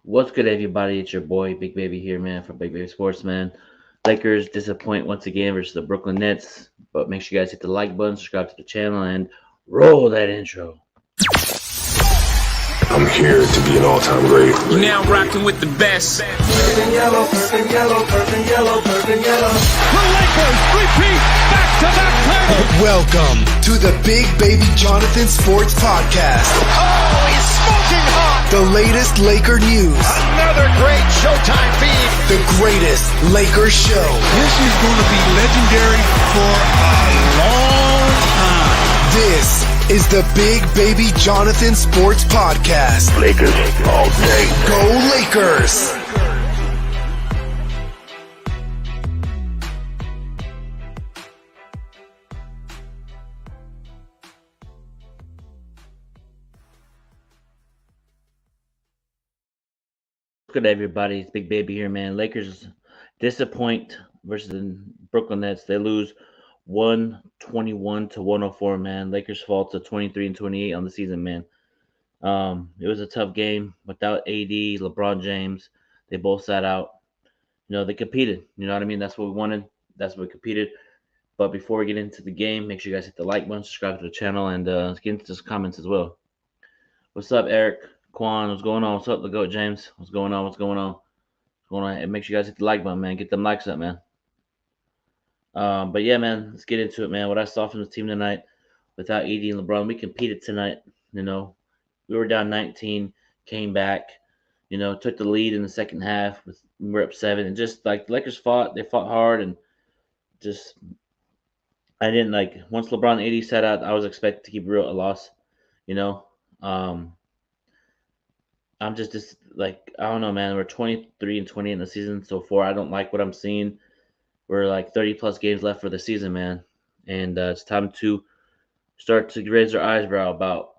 What's good, everybody? It's your boy, Big Baby here, man, from Big Baby Sports, man. Lakers disappoint once again versus the Brooklyn Nets, but make sure you guys hit the like button, subscribe to the channel, and roll that intro. I'm here to be an all-time great. You're now rocking with the best. Purple yellow, purple yellow, purple yellow, purple yellow. The Lakers repeat back-to-back titles. Welcome to the Big Baby Jonathan Sports Podcast. Oh, he's smoking hot. The latest Laker news. Another great Showtime feed. The greatest Lakers show. This is going to be legendary for a long time. This is the Big Baby Jonathan Sports Podcast. Lakers all day. Go Lakers! What's good, everybody? It's Big Baby here, man. Lakers disappoint versus the Brooklyn Nets. They lose 121 to 104, man. Lakers fall to 23 and 28 on the season, man. It was a tough game without AD, LeBron James. They both sat out. They competed. You know what I mean? That's what we wanted. That's what we competed. But before we get into the game, make sure you guys hit the like button, subscribe to the channel, and let's get into some comments as well. What's up, Eric? Quan, what's going on? What's up, the GOAT James? What's going on? What's going on? What's going on? And make sure you guys hit the like button, man. Get them likes up, man. But yeah, man, let's get into it, man. What I saw from the team tonight, without AD and LeBron, we competed tonight. We were down 19, came back, took the lead in the second half. We were up 7, and just like the Lakers fought, they fought hard, and just I didn't once LeBron and AD sat out, I was expected to keep a loss. I'm just I don't know, man. We're 23 and 20 in the season so far. I don't like what I'm seeing. We're 30 plus games left for the season, man, and it's time to start to raise our eyebrow about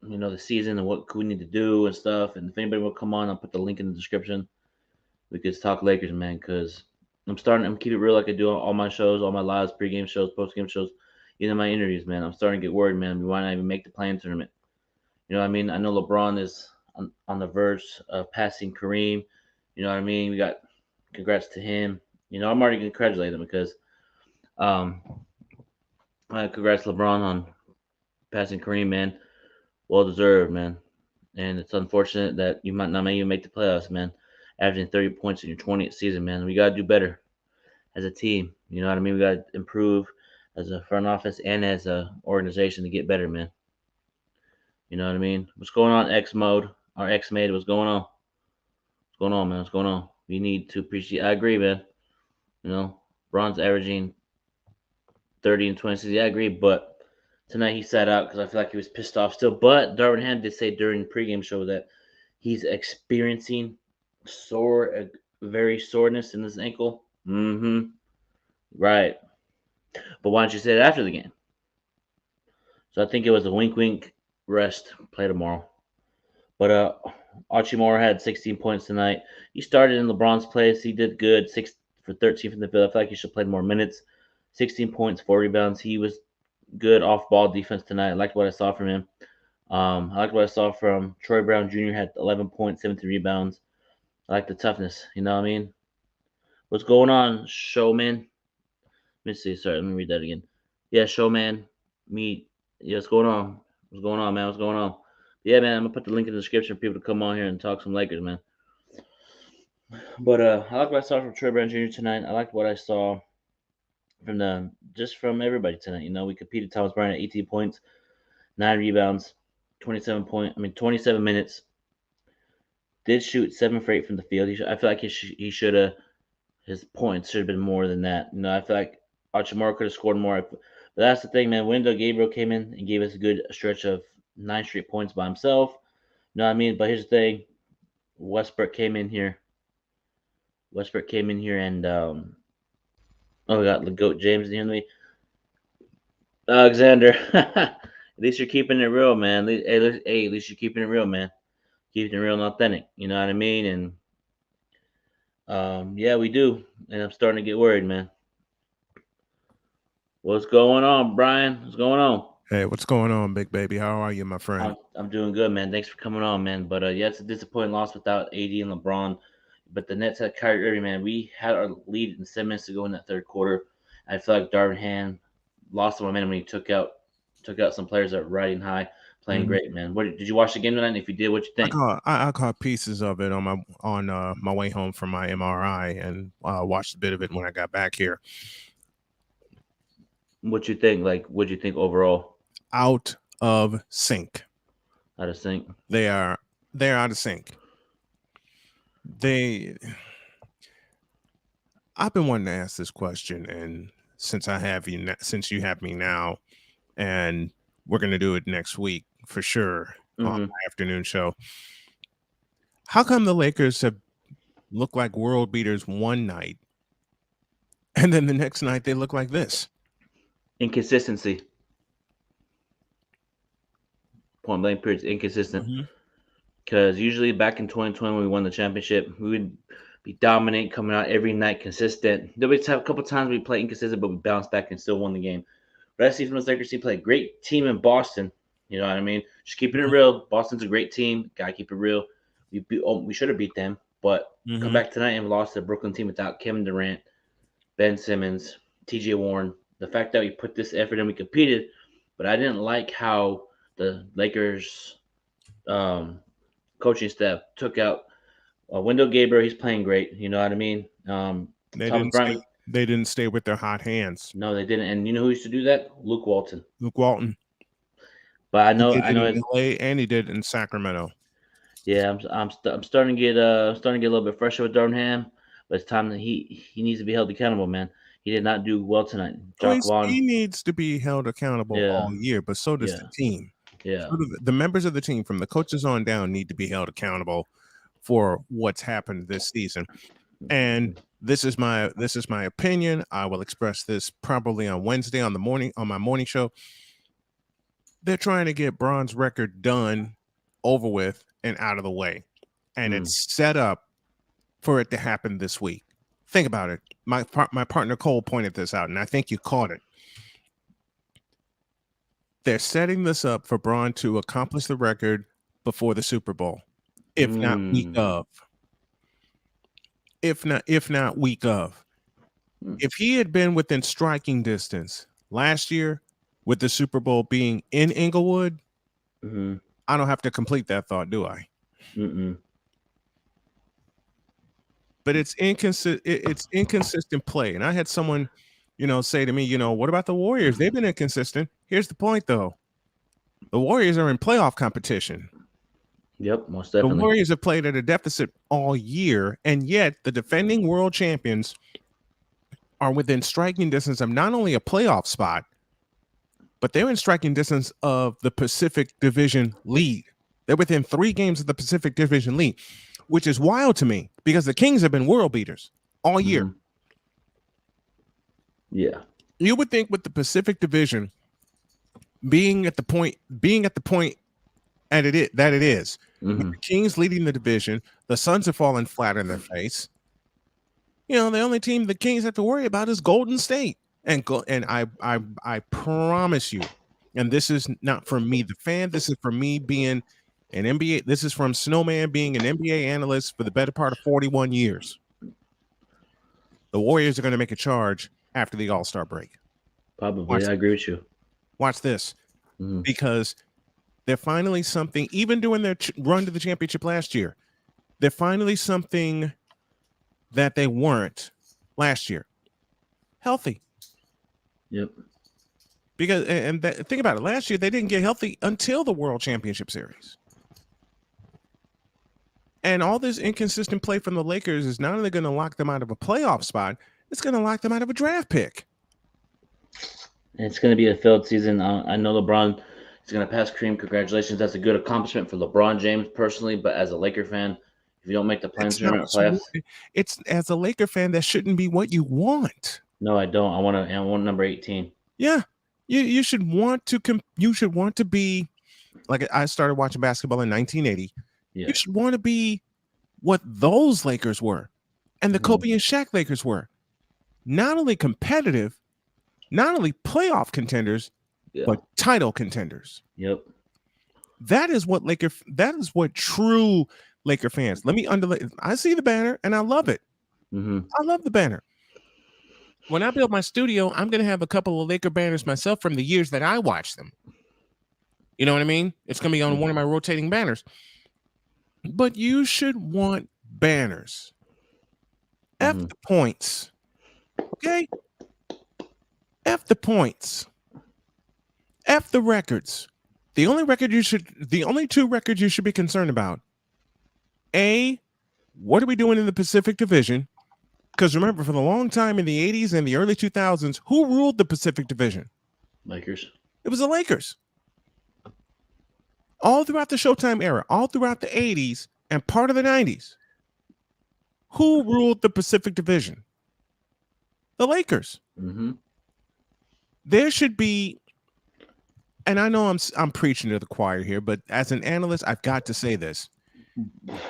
the season and what we need to do and stuff. And if anybody will come on, I'll put the link in the description. We could talk Lakers, man, because I'm keep it real like I do on all my shows, all my lives, pregame shows, postgame shows, even my interviews, man. I'm starting to get worried, man. We might not even make the play-in tournament. You know what I mean? I know LeBron is on the verge of passing Kareem. You know what I mean? We got congrats to him. I'm already congratulating him because congrats LeBron on passing Kareem, man. Well deserved, man. And it's unfortunate that you might not even make the playoffs, man. Averaging 30 points in your 20th season, man. We got to do better as a team. You know what I mean? We got to improve as a front office and as a organization to get better, man. You know what I mean? What's going on, X-Mode? Our X-Made, what's going on? What's going on, man? What's going on? We need to appreciate. I agree, man. Bron's averaging 30 and 26. Yeah, I agree, but tonight he sat out because I feel like he was pissed off still. But Darvin Ham did say during the pregame show that he's experiencing very soreness in his ankle. Right. But why don't you say it after the game? So I think it was a wink, rest, play tomorrow. But Archie Moore had 16 points tonight. He started in LeBron's place. He did good, 6 for 13 from the field. I feel like he should play more minutes. 16 points, 4 rebounds. He was good off-ball defense tonight. I liked what I saw from him. I liked what I saw from Troy Brown Jr. had 11 points, 17 rebounds. I like the toughness. You know what I mean? What's going on, Showman? Let me see. Sorry, let me read that again. Yeah, Showman. Yeah, what's going on? What's going on, man? What's going on? Yeah, man, I'm going to put the link in the description for people to come on here and talk some Lakers, man. But I like what I saw from Troy Brown Jr. tonight. I liked what I saw from everybody tonight. We competed. Thomas Bryant at 18 points, 9 rebounds, 27 minutes. Did shoot 7 for 8 from the field. I feel like his points should have been more than that. I feel like Archie Moore could have scored more. But that's the thing, man. Wendell Gabriel came in and gave us a good stretch of 9 straight points by himself. You know what I mean? But here's the thing. Westbrook came in here and we got the GOAT James in me. Alexander. At least you're keeping it real, man. At least you're keeping it real, man. Keeping it real and authentic. You know what I mean? And yeah, we do. And I'm starting to get worried, man. What's going on, Brian? What's going on? Hey, what's going on, big baby? How are you, my friend? I'm doing good, man. Thanks for coming on, man. But yeah, it's a disappointing loss without AD and LeBron. But the Nets had Kyrie Irving, man. We had our lead in 7 minutes to go in that third quarter. I feel like Darvin Ham lost the momentum when he took out some players that were riding high, playing Mhm. great, man. What did you watch the game tonight? And if you did, what you think? I caught pieces of it on my way home from my MRI and watched a bit of it when I got back here. What you think? Like, what you think overall? Out of sync. I just think. They're out of sync. I've been wanting to ask this question, and since you have me now, and we're gonna do it next week for sure on Mhm. my afternoon show. How come the Lakers have looked like world beaters one night, and then the next night they look like this? Inconsistency. Point blank period. Inconsistent. Mhm. Because usually back in 2020 when we won the championship, we would be dominant, coming out every night, consistent. There would have a couple times we played inconsistent, but we bounced back and still won the game. But I see from this Lakers team play a great team in Boston. You know what I mean? Just keeping it real. Boston's a great team. Gotta keep it real. We should have beat them, but come Mhm. back tonight and lost to the Brooklyn team without Kevin Durant, Ben Simmons, T.J. Warren. The fact that we put this effort in, we competed, but I didn't like how the Lakers coaching staff took out Wendell Gabriel. He's playing great. You know what I mean? They Thomas didn't Bryant. stay with their hot hands. No, they didn't. And you know who used to do that? Luke Walton. Luke Walton. But I He know, did I it know. in LA and he did it in Sacramento. Yeah, I'm starting to get a little bit fresher with Darvin Ham, but it's time that he needs to be held accountable, man. He did not do well tonight. Oh, Jock Vaughn. he needs to be held accountable Yeah, all year, but so does yeah, the team. yeah. So do the members of the team, from the coaches on down, need to be held accountable for what's happened this season. And this is my opinion. I will express this probably on Wednesday on my morning show. They're trying to get Bron's record done, over with, and out of the way. And it's set up for it to happen this week. Think about it. My partner Cole pointed this out, and I think you caught it. They're setting this up for Bron to accomplish the record before the Super Bowl, if not week of. If not week of. If he had been within striking distance last year, with the Super Bowl being in Inglewood, I don't have to complete that thought, do I? But it's inconsistent. It's inconsistent play. And I had someone, say to me, what about the Warriors? They've been inconsistent. Here's the point, though. The Warriors are in playoff competition. Yep, most definitely. The Warriors have played at a deficit all year, and yet the defending world champions are within striking distance of not only a playoff spot, but they're in striking distance of the Pacific Division lead. They're within 3 games of the Pacific Division lead, which is wild to me because the Kings have been world beaters all year. Yeah. You would think with the Pacific Division being at the point that it is, with the Kings leading the division, the Suns have fallen flat in their face. The only team the Kings have to worry about is Golden State. And I promise you, and this is not from me, the fan, this is from me being an NBA. This is from Snowman being an NBA analyst for the better part of 41 years. The Warriors are going to make a charge after the All-Star break. Probably, I agree with you. Watch this, because they're finally something. Even during their run to the championship last year, they're finally something that they weren't last year. Healthy. Yep. Because think about it. Last year they didn't get healthy until the World Championship Series. And all this inconsistent play from the Lakers is not only going to lock them out of a playoff spot, it's going to lock them out of a draft pick. And it's going to be a failed season. I know LeBron is going to pass Kareem. Congratulations. That's a good accomplishment for LeBron James personally. But as a Laker fan, if you don't make the playoffs, it's as a Laker fan, that shouldn't be what you want. No, I don't. I want number 18. Yeah, you should want to be like I started watching basketball in 1980. Yeah. You should want to be what those Lakers were, and the Kobe and Shaq Lakers were. Not only competitive, not only playoff contenders, but title contenders. Yep. That is what true Laker fans. Let me underlay. I see the banner and I love it. I love the banner. When I build my studio, I'm going to have a couple of Laker banners myself from the years that I watched them. You know what I mean? It's going to be on one of my rotating banners. But you should want banners. F the points. Okay? F the points. F the records. The only two records you should be concerned about. A, what are we doing in the Pacific Division? Because remember, for the long time in the 80s and the early 2000s, who ruled the Pacific Division? Lakers. It was the Lakers. All throughout the Showtime era, all throughout the 80s and part of the 90s. Who ruled the Pacific Division? The Lakers. There should be, and I know I'm preaching to the choir here, but as an analyst, I've got to say this.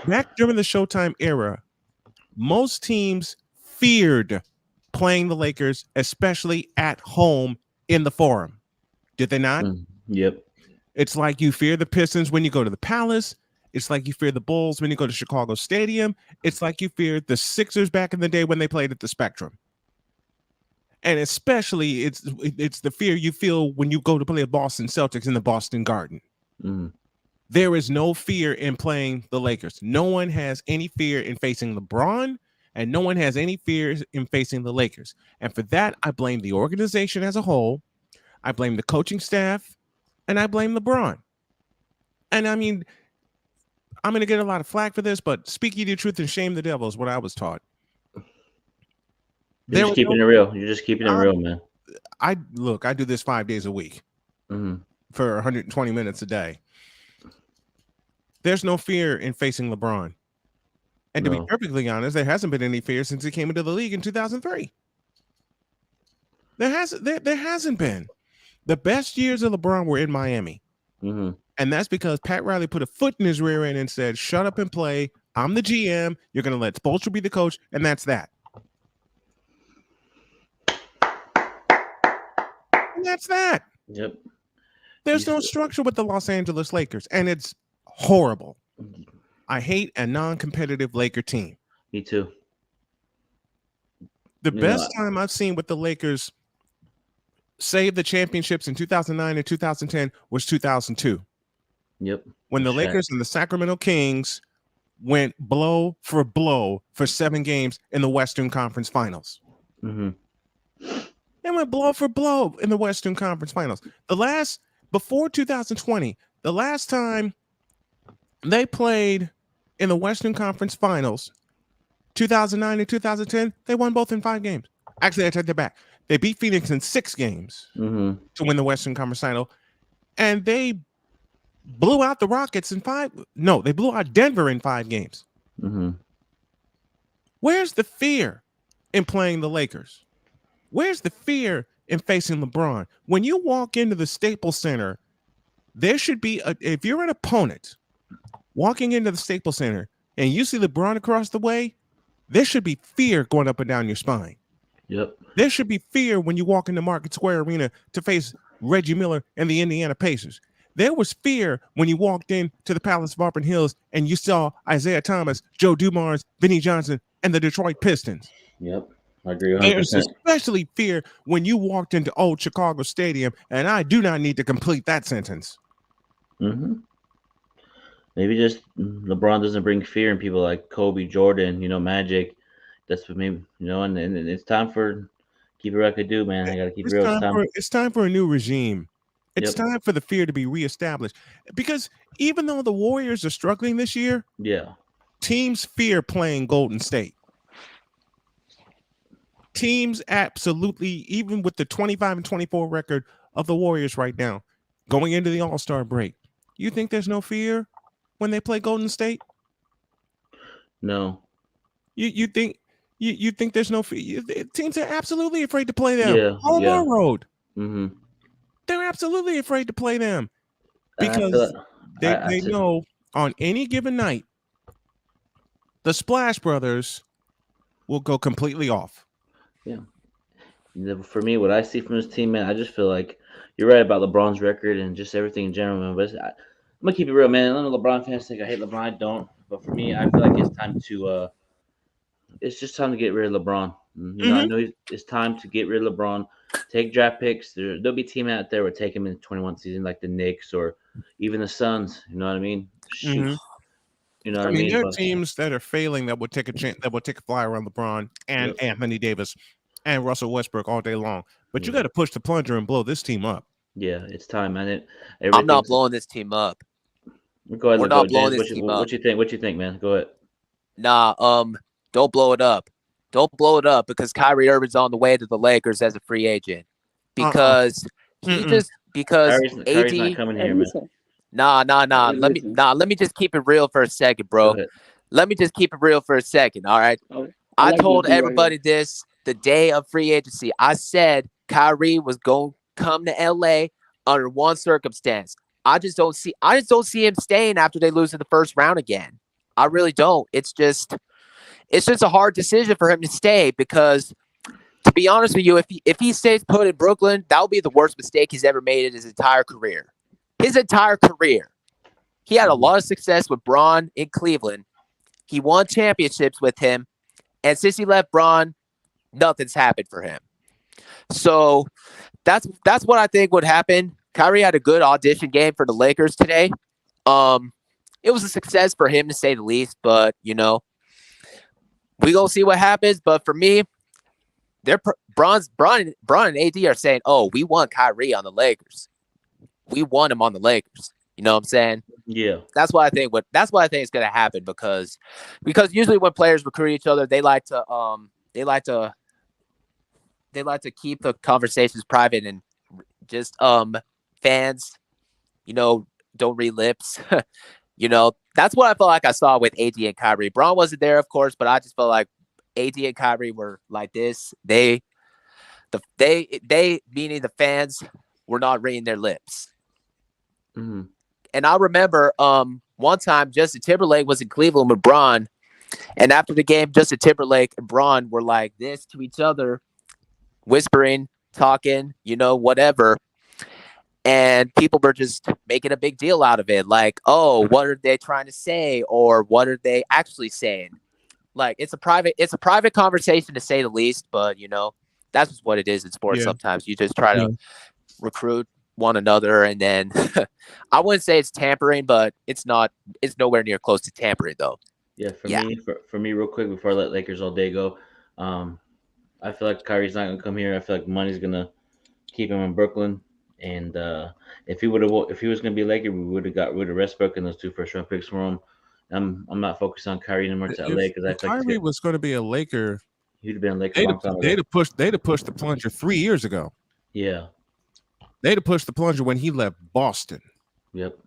Back during the Showtime era, most teams feared playing the Lakers, especially at home in the Forum. Did they not? Yep. It's like you fear the Pistons when you go to the Palace. It's like you fear the Bulls when you go to Chicago Stadium. It's like you fear the Sixers back in the day when they played at the Spectrum. And especially it's the fear you feel when you go to play the Boston Celtics in the Boston Garden. There is no fear in playing the Lakers. No one has any fear in facing LeBron, and no one has any fear in facing the Lakers. And for that, I blame the organization as a whole. I blame the coaching staff, and I blame LeBron. And I mean, I'm going to get a lot of flack for this, but speak ye the truth and shame the devil is what I was taught. You're just keeping it real. You're just keeping it real, man. I do this 5 days a week for 120 minutes a day. There's no fear in facing LeBron. And to be perfectly honest, there hasn't been any fear since he came into the league in 2003. There hasn't been. The best years of LeBron were in Miami. And that's because Pat Riley put a foot in his rear end and said, shut up and play. I'm the GM. You're going to let Spoelstra be the coach. And that's that. And that's that. Yep. There's no structure with the Los Angeles Lakers. And it's horrible. I hate a non-competitive Laker team. Me too. The best time I've seen with the Lakers save the championships in 2009 and 2010 was 2002. Yep. When the Lakers and the Sacramento Kings went blow for 7 games in the Western Conference Finals. They went blow for blow in the Western Conference Finals. Before 2020, the last time they played in the Western Conference Finals, 2009 and 2010, they won both in 5 games. Actually, I take that back. They beat Phoenix in 6 games to win the Western Conference Final. And they blew out the Rockets in 5. No, they blew out Denver in 5 games. Where's the fear in playing the Lakers? Where's the fear in facing LeBron? When you walk into the Staples Center, there should be, if you're an opponent walking into the Staples Center and you see LeBron across the way, there should be fear going up and down your spine. Yep. There should be fear when you walk into Market Square Arena to face Reggie Miller and the Indiana Pacers. There was fear when you walked into the Palace of Auburn Hills and you saw Isaiah Thomas, Joe Dumars, Vinnie Johnson, and the Detroit Pistons. Yep. I agree 100%. There's especially fear when you walked into old Chicago Stadium, and I do not need to complete that sentence. Maybe just LeBron doesn't bring fear in people like Kobe, Jordan, Magic. That's what maybe, and it's time for keep it record, do, man. I got to keep it real. It's time for a new regime. It's time for the fear to be reestablished. Because even though the Warriors are struggling this year, teams fear playing Golden State. Teams absolutely, even with the 25-24 record of the Warriors right now, going into the All-Star break, you think there's no fear when they play Golden State? No. You think there's no fear? Teams are absolutely afraid to play them. Home or road. They're absolutely afraid to play them because they know on any given night, the Splash Brothers will go completely off. Yeah. For me, what I see from this team, man, I just feel like you're right about LeBron's record and just everything in general, man. But I'm gonna keep it real, man. I know LeBron fans think I hate LeBron. I don't, but for me, I feel like it's time to it's just time to get rid of LeBron. You know, I know it's time to get rid of LeBron. Take draft picks. There'll be team out there would take him in the 21 season, like the Knicks or even the Suns. You know what I mean? Shoot. Mhm. You know I what I mean, mean? there are But, teams that are failing that would take a chance, that would take a flyer on LeBron and Yep. Anthony Davis and Russell Westbrook all day long. But you Yeah. got to push the plunger and blow this team up. yeah, it's time, man. I'm not Everything's. blowing this team up. Go ahead, We're go, not blowing James. this team up. What you think? What you think, man? Go ahead. Nah, don't blow it up. Don't blow it up because Kyrie Irving's on the way to the Lakers as a free agent. Because because Kyrie's not AD. coming here, man. Nah. Hey, Let me listen. let me just keep it real for a second, bro. Go ahead. Let me just keep it real for a second. All right. I I like told this dude right everybody this the day of free agency. I said Kyrie was going to come to LA under one circumstance. I just don't see him staying after they lose in the first round again. I really don't. It's just a hard decision for him to stay because, to be honest with you, if he stays put in Brooklyn, that would be the worst mistake he's ever made in his entire career. His entire career. He had a lot of success with Bron in Cleveland. He won championships with him. And since he left Bron, nothing's happened for him. So that's what I think would happen. Kyrie had a good audition game for the Lakers today. It was a success for him to say the least, but we gonna see what happens. But for me, Bron and AD are saying, "Oh, we want Kyrie on the Lakers. We want him on the Lakers." You know what I'm saying? Yeah. That's what I think. That's what I think is going to happen because usually when players recruit each other, they like to keep the conversations private and just fans, don't read lips. That's what I felt like I saw with AD and Kyrie. Bron wasn't there, of course, but I just felt like AD and Kyrie were like this. They meaning the fans were not reading their lips. Mm-hmm. And I remember one time Justin Timberlake was in Cleveland with Bron, and after the game, Justin Timberlake and Bron were like this to each other, whispering, talking, whatever. And people were just making a big deal out of it. Like, oh, what are they trying to say? Or what are they actually saying? Like, it's a private conversation to say the least, but that's just what it is in sports. Yeah. Sometimes you just try to recruit one another, and then I wouldn't say it's tampering, but it's nowhere near close to tampering though. Yeah, for me, real quick before I let Lakers all day go, I feel like Kyrie's not gonna come here. I feel like money's gonna keep him in Brooklyn. And if he was gonna be a Laker, we would have got rid of Westbrook and those 2 first-round picks for him. I'm not focused on Kyrie anymore to LA because I If feel like Kyrie was going to be a Laker, he'd have been a Laker a long time ago. they'd have pushed the plunger 3 years ago. Yeah. They'd have pushed the plunger when he left Boston. Yep.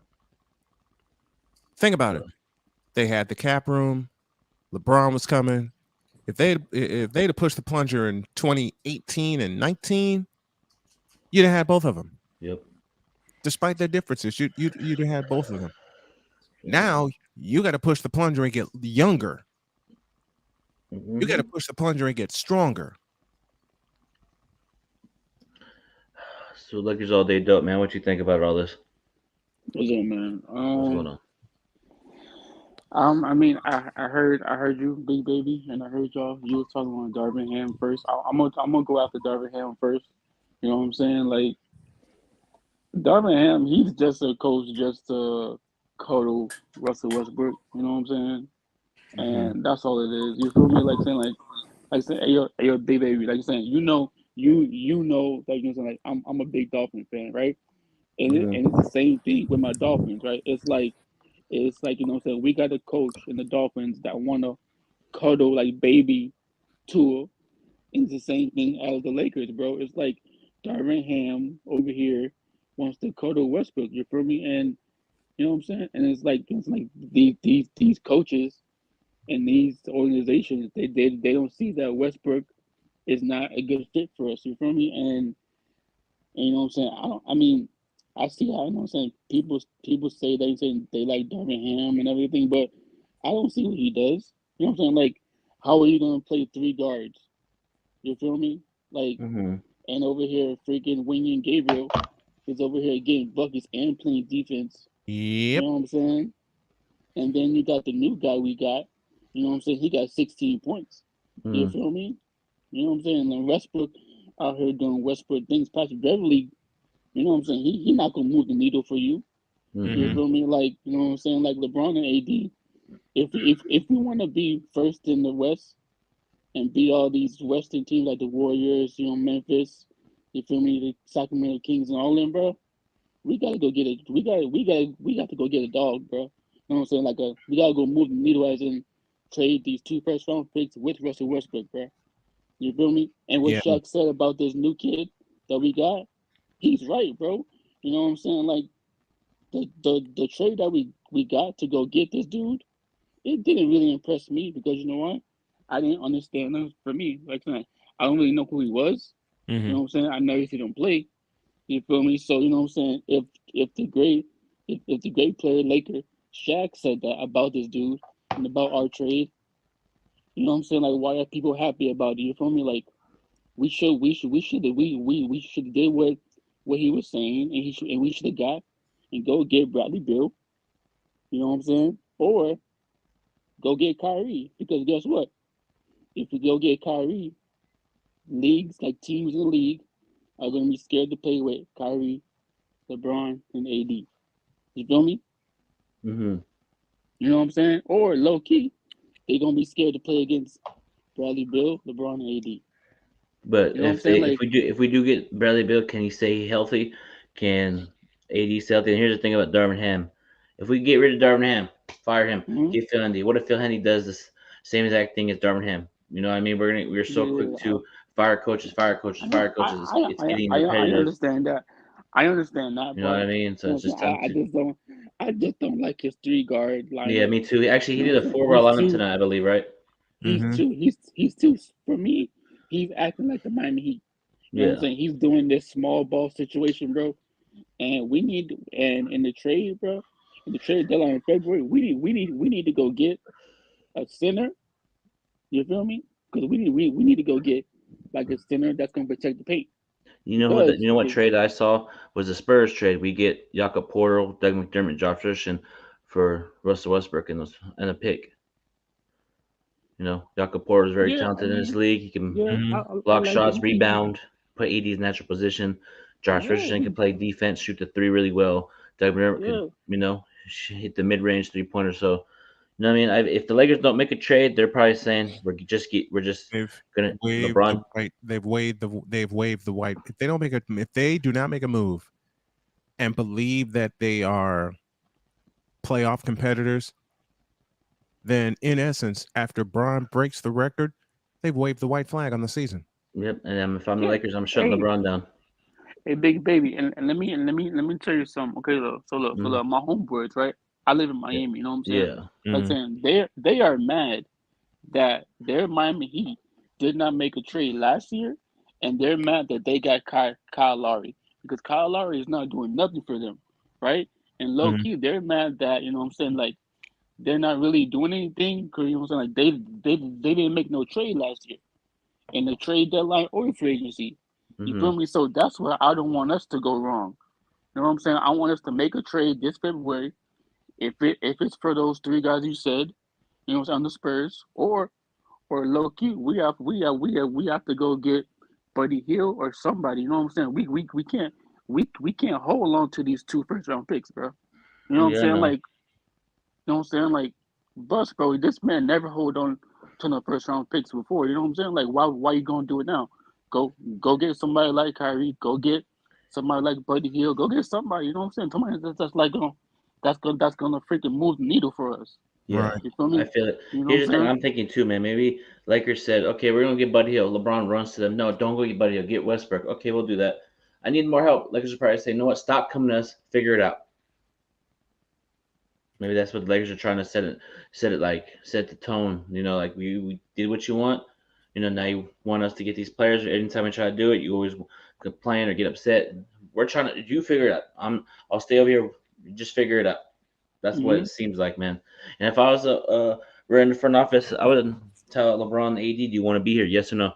Think about it. They had the cap room. LeBron was coming. If they'd have pushed the plunger in 2018 and 19, you'd have had both of them. Yep. Despite their differences, you'd have had both of them. Now you got to push the plunger and get younger. Mm-hmm. You got to push the plunger and get stronger. So Lakers all day dope, man. What you think about all this? What's up, man? What's going on? I mean, I heard you, Big Baby, and I heard y'all. You was talking on Darvin Ham first. I'm gonna go after Darvin Ham first. You know what I'm saying? Like, Darvin Ham, he's just a coach just to cuddle Russell Westbrook. You know what I'm saying? And that's all it is. You feel me? Like saying, hey yo, Big Baby, like you're saying, you know that you know like I'm a big Dolphin fan, right? And it's the same thing with my Dolphins, right? It's like you know what I'm saying, we got a coach in the Dolphins that wanna cuddle like baby Tua. And it's the same thing as the Lakers, bro. It's like Darvin Ham over here wants to cuddle Westbrook, you feel me? And you know what I'm saying? And it's like these coaches and these organizations, they don't see that Westbrook is not a good fit for us, you feel me? And you know what I'm saying? I see how, you know what I'm saying, people say they like Darvin Ham and everything, but I don't see what he does. You know what I'm saying? Like, how are you gonna play 3 guards? You feel me? Like, and over here freaking winging Gabriel is over here getting buckets and playing defense. You Yep. know what I'm saying? And then you got the new guy we got. You know what I'm saying? He got 16 points. You Mm. feel me? You know what I'm saying? And then Westbrook out here doing Westbrook things. Patrick Beverly, you know what I'm saying? He not gonna move the needle for you. Mhm. You feel me? Like, you know what I'm saying? Like LeBron and AD. If we want to be first in the West and beat all these Western teams like the Warriors, you know, Memphis, you feel me, the Sacramento Kings and all them, bro, we gotta go get it. We got to go get a dog, bro. You know what I'm saying? Like we gotta go move the needle as in trade these 2 first-round picks with Russell Westbrook, bro. You feel me? And what Yeah. Shaq said about this new kid that we got, he's right, bro. You know what I'm saying? Like the trade that we got to go get this dude, it didn't really impress me because you know what? I didn't understand him. For me, like I don't really know who he was. You know what I'm saying? I never seen him play. You feel me? So you know what I'm saying? If the great player Laker Shaq said that about this dude and about our trade, you know what I'm saying? Like why are people happy about it? You feel me? Like we should have did what he was saying and we should have got and go get Bradley Beal. You know what I'm saying? Or go get Kyrie. Because guess what? If we go get Kyrie, leagues like teams in the league are gonna be scared to play with Kyrie, LeBron, and AD. You feel me? Mhm. You know what I'm saying? Or low key, they're gonna be scared to play against Bradley Beal, LeBron, and AD. But You know what I'm saying? Like, if we do get Bradley Beal, can he stay healthy? Can AD stay healthy? And here's the thing about Darvin Ham. If we get rid of Darvin Ham, fire him, mhm. get Phil Hendy. What if Phil Hendy does this same exact thing as Darvin Ham? You know what I mean? We're so quick to fire coaches, fire coaches, fire coaches. It's getting I repetitive. understand that. I understand that, You know what I but mean? So you know it's what just I'm time saying? to. I just don't like his 3 guard Yeah, lineup. me too. Actually, he You know did what a I'm saying? 4 by 11 tonight, I believe, right? He's too for me. He's acting like the Miami Heat. You know what I'm Yeah. saying? He's doing this small ball situation, bro. And we need and in the trade, bro, in the trade deadline in February, we need to go get a center. You feel me? Because we need to go get like a center that's gonna protect the paint. Because You know what if trade I saw was the Spurs trade. We get Jakob Portal, Doug McDermott, Josh Richardson for Russell Westbrook and a pick. You know, Jakob Portal is very yeah, I talented in this mean, league. He can yeah, I block like it. shots, rebound, put AD's natural position. Josh Yeah, Richardson can play defense, shoot the three really well. Doug McDermott could, yeah. hit the mid range 3 pointer. So, you know what I mean? If the Lakers don't make a trade, they're probably saying we're just They've gonna waived the LeBron. white. They've waived the white. If they do not make a move and believe that they are playoff competitors, then in essence, after Braun breaks the record, they've waved the white flag on the season. Yep. And if I'm the Yeah. Lakers, I'm shutting Hey, LeBron down. hey, big baby, and let me tell you something. Okay, look, so Mm, look, my homeboys, right? I live in yeah. Miami. You know what I'm saying? Yeah. Like saying they are mad that their Miami Heat did not make a trade last year, and they're mad that they got Kyle Lowry because Kyle Lowry is not doing nothing for them, right? And low Mhm. key, they're mad that you know what I'm saying, like they're not really doing anything because you know what I'm saying, like they didn't make no trade last year in the trade deadline or free agency. You Hmm. feel me? So that's where I don't want us to go wrong. You know what I'm saying? I want us to make a trade this February if it's for those 3 guys you said, you know what I'm saying, on the Spurs, or low key, we have to go get Buddy Hill or somebody. You know what I'm saying? We can't hold on to these 2 first-round picks, bro. You know what I'm Yeah, I saying? know. Like, you know what I'm saying? Like, Bus, bro, this man never hold on to no first-round picks before. You know what I'm saying? Like, why you gonna do it now? Go get somebody like Kyrie. Go get somebody like Buddy Hill. Go get somebody. You know what I'm saying? Somebody that's like that's gonna freaking move the needle for us. Yeah, Right. You feel I me? feel it. You know what Here's I'm the thing saying? I'm thinking too, man. Maybe Lakers said, okay, we're gonna get Buddy Hill. LeBron runs to them. No, don't go get Buddy Hill. Get Westbrook. Okay, we'll do that. I need more help. Lakers will probably say, you know what? Stop coming to us. Figure it out. Maybe that's what the Lakers are trying to set the tone. You know, like we did what you want. You know, now you want us to get these players. Anytime we try to do it, you always complain or get upset. We're trying to. You figure it out. I'll stay over here. Just figure it out. That's what Mm-hmm. it seems like, man. And if I was we're in the front office, I would tell LeBron, AD, do you want to be here? Yes or no?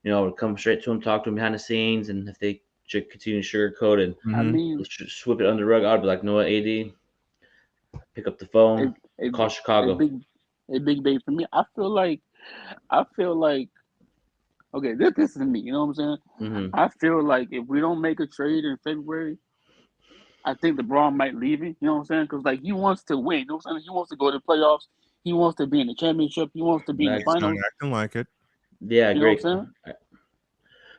You know, I would come straight to him, talk to him behind the scenes, and if they continue to sugarcoat and I Mhm. mean, sweep it under the rug, I'd be like, no what, AD, pick up the phone, call a Chicago. big babe for me. I feel like okay, this is me. You know what I'm saying? Mm-hmm. I feel like if we don't make a trade in February, I think LeBron might leave it. You know what I'm saying? Because like he wants to win. You know what I'm saying? He wants to go to the playoffs. He wants to be in the championship. He wants to be in the Nice. He's not finals. acting like it. Yeah, You know what great. I'm saying?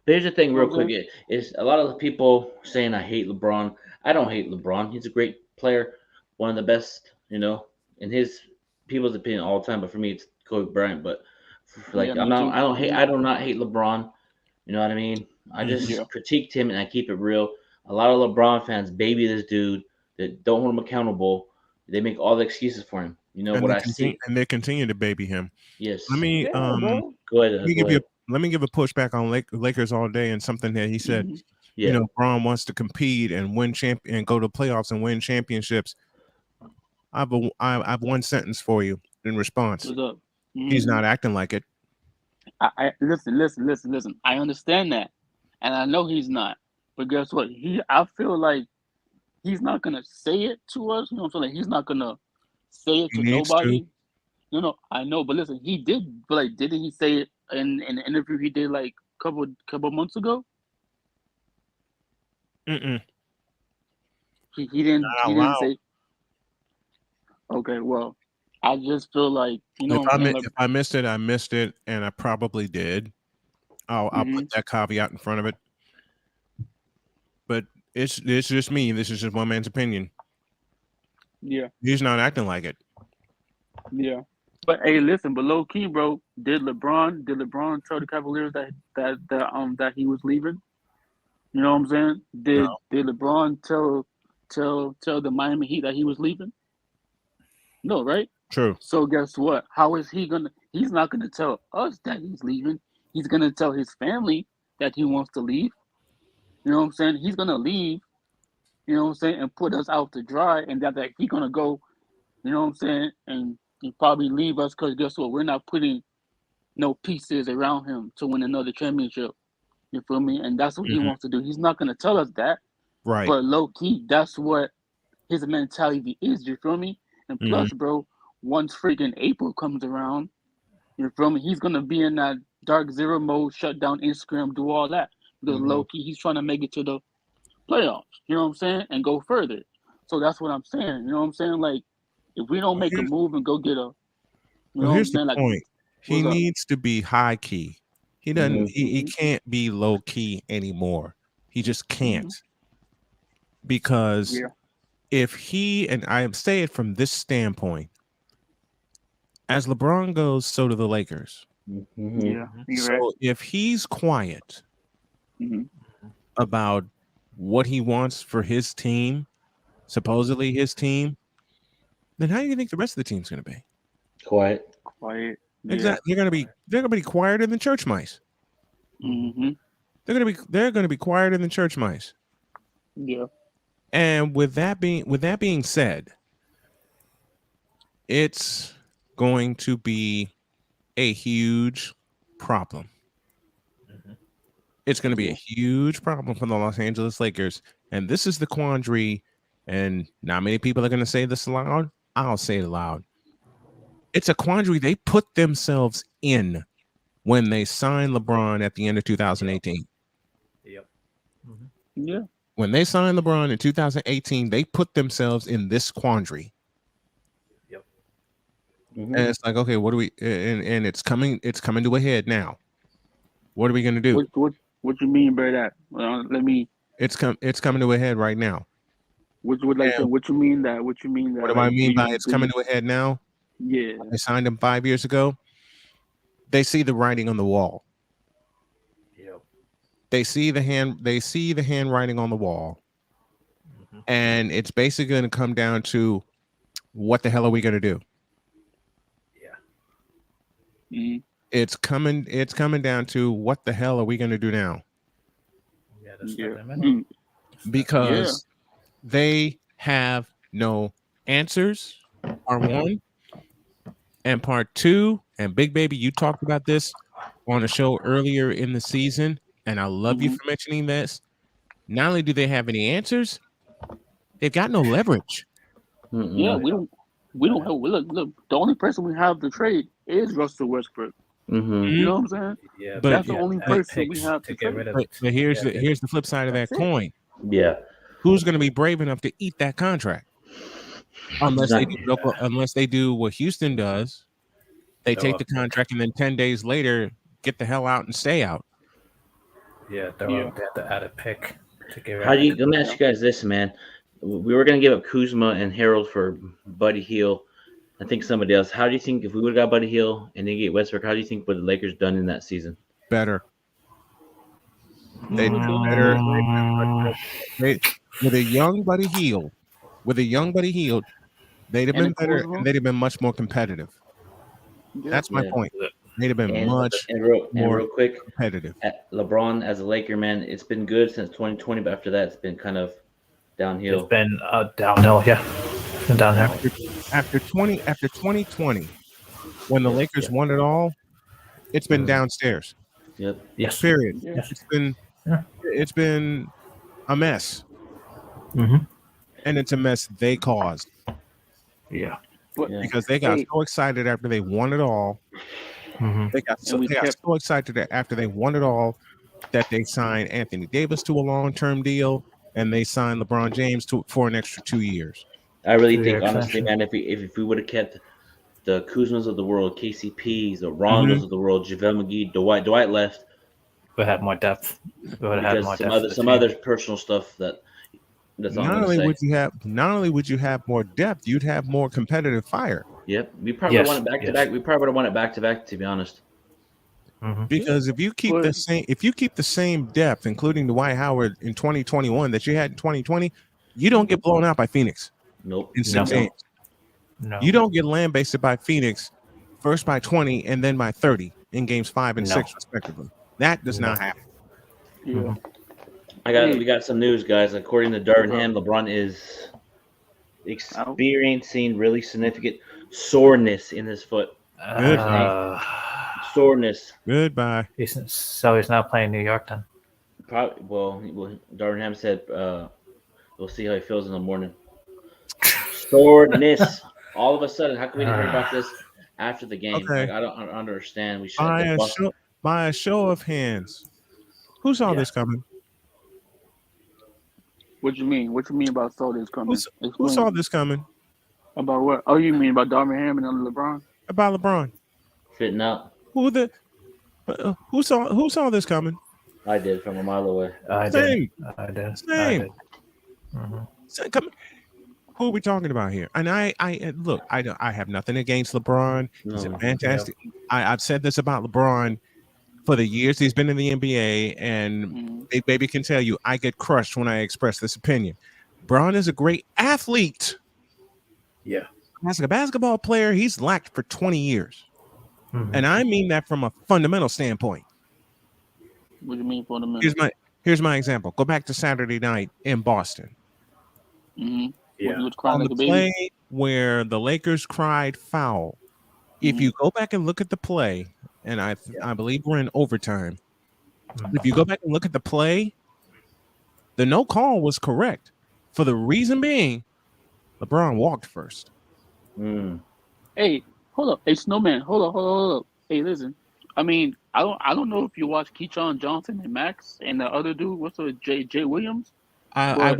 But here's the thing, You know real what I'm quick, is a lot of the people saying I hate LeBron. I don't hate LeBron. He's a great player, one of the best, in his people's opinion all the time. But for me, it's Kobe Bryant. But Yeah, like me too. I do not hate LeBron. You know what I mean? I just Yeah. critiqued him and I keep it real. A lot of LeBron fans baby this dude that don't hold him accountable. They make all the excuses for him. You know And what they I continue, see? and they continue to baby him. Yes. Let me Yeah, bro. Go ahead. let me give you let me give a pushback on Lakers all day and something that he said. Mhm. Yeah. Braun wants to compete and win and go to playoffs and win championships. I've one sentence for you in response. What's up? He's not acting like it. I listen. I understand that, and I know he's not. But guess what? I feel like he's not gonna say it to us. You know what I'm saying? Like, he's not gonna say it He to needs nobody. to. No, I know. But listen, he did. But like, didn't he say it in the interview he did like couple months ago? Mm-mm. He didn't. Not He out didn't loud. say. Okay, well, I just feel like what I'm saying. Like, If I missed it, I missed it, and I probably did. I'll put that caveat in front of it. But it's just me. This is just one man's opinion. yeah. He's not acting like it. Yeah. But hey, listen, but low key, bro, did LeBron tell the Cavaliers that he was leaving? You know what I'm saying? Did LeBron tell the Miami Heat that he was leaving? No, right? True. So guess what? How is he gonna? He's not gonna tell us that he's leaving. He's gonna tell his family that he wants to leave. You know what I'm saying? He's gonna leave. You know what I'm saying, and put us out to dry, and that he's gonna go. You know what I'm saying, and probably leave us because guess what? We're not putting no pieces around him to win another championship. You feel me? And that's what he wants to do. He's not gonna tell us that, Right. but low key, that's what his mentality is. You feel me? And plus, bro, once freaking April comes around, you feel me? He's gonna be in that dark zero mode, shut down Instagram, do all that because low key, he's trying to make it to the playoffs. You know what I'm saying? And go further. So that's what I'm saying. You know what I'm saying? Like, if we don't make a move and go get a, you know what I'm Here's saying? the Like, point. He what's up? needs to be high key. He doesn't. He can't be low key anymore. He just can't. Because Yeah. if he, and I say it from this standpoint, as LeBron goes, so do the Lakers. Yeah. You're So right. if he's quiet Mhm. about what he wants for his team, supposedly his team, then how do you think the rest of the team's going to be? Quiet. Quiet. Yeah. Exactly. They're going to be quieter than church mice. Mm-hmm. They're going to be quieter than church mice. Yeah. And with that being said, it's going to be a huge problem. It's going to be a huge problem for the Los Angeles Lakers. And this is the quandary, and not many people are going to say this aloud. I'll say it aloud. It's a quandary they put themselves in when they signed LeBron at the end of 2018. Yep. Yeah. When they signed LeBron in 2018, they put themselves in this quandary. Yep. And it's like, okay, what do we? And it's coming to a head now. What are we going to do? What you mean by that? Let me. It's coming to a head right now. What you mean that? What you mean that? What do I mean by it's coming to a head now? Yeah. They signed him 5 years ago. They see the writing on the wall. Yep. They see the handwriting on the wall. And it's basically going to come down to what the hell are we going to do? Yeah. Mm-hmm. It's coming down to what the hell are we going to do now? Yeah, that's Yeah. Because they have no answers, part one. And part two, and Big Baby, you talked about this on a show earlier in the season, and I love you for mentioning this. not only do they have any answers, they've got no leverage. Yeah, we don't have. Look. The only person we have to trade is Russell Westbrook. Mm-hmm. You know what I'm saying? Yeah, But- That's the only person we have to to get trade. rid of. But here's the flip side of that That's it. coin. Yeah. Who's going to be brave enough to eat that contract? Unless they do what Houston does, they take the contract and then 10 days later get the hell out and stay out. Yeah, they have to add a pick to get rid How of. do you? Let me ask you guys this, man. We were gonna give up Kuzma and Harold for Buddy Hield. I think somebody else. How do you think if we would have got Buddy Hield and then get Westbrook? How do you think would the Lakers done in that season? Better. They'd been better. With a young Buddy Hield, they'd have And been a better Kuzma? and they'd have been much more competitive. Yeah. That's my Yeah. point. They'd have been much and real more quick, competitive. LeBron as a Laker man, it's been good since 2020, but after that, it's been kind of downhill. It's been downhill. Yeah, it's been downhill. After 2020, when the Lakers won it all, it's been downstairs. Yep. Yes. Period. Yeah. It's been a mess. Mm-hmm. And it's a mess they caused Yeah. But Yeah. because they got Hey. so excited after they won it all. Mm-hmm. They got And we kept- so excited that after they won it all that they signed Anthony Davis to a long-term deal and they signed LeBron James for an extra 2 years. I really Yeah, think, honestly, exception. man, if we would have kept the Kuzmas of the world, KCPs, the Rondos of the world, JaVale McGee, Dwight left We had more depth. We would have had more because depth. some other personal stuff that's all I'm Not gonna only say. would you have more depth, you'd have more competitive fire. Yep, we probably Yes, won it back to yes. back. We probably would have won it back to back, to be honest. Mm-hmm. Because if you keep the same depth, including Dwight Howard in 2021 that you had in 2020, you don't get blown out by Phoenix Nope. in 6 No. games. No. You don't get lambasted by Phoenix first by 20 and then by 30 in games 5 and No. 6 respectively. That does not happen. yeah. We got some news, guys. According to Darvin Ham, LeBron is experiencing really significant soreness in his foot. Soreness. Goodbye. So he's not playing New York then. Probably. Well, Darvin Ham said we'll see how he feels in the morning. Soreness. All of a sudden, how can we hear about this after the game? Okay. Like, I don't understand. We should By a show of hands, who saw this coming? What you mean? What you mean about saw this coming? Who Explain. saw this coming? About what? Oh, you mean about Darvin Ham and LeBron? About LeBron. fitting out. Who saw this coming? I did from a mile away. I Same. did. Same. Mm-hmm. Come, who are we talking about here? And I look, I have nothing against LeBron. He's a fantastic. I've said this about LeBron for the years he's been in the NBA, and Big Baby can tell you I get crushed when I express this opinion. LeBron is a great athlete. Yeah. As a basketball player, he's lacked for 20 years. Mm-hmm. And I mean that from a fundamental standpoint. What do you mean fundamental? Here's my example. Go back to Saturday night in Boston. Mm-hmm. Yeah. You was crying On like the a baby. play where the Lakers cried foul. If you go back and look at the play, and I believe we're in overtime. If you go back and look at the play, the no call was correct. For the reason being, LeBron walked first. Hey, hold up. Hey, Snowman, hold up. Hey, listen. I mean, I don't know if you watch Keyshawn Johnson and Max and the other dude. What's the Jay Williams? I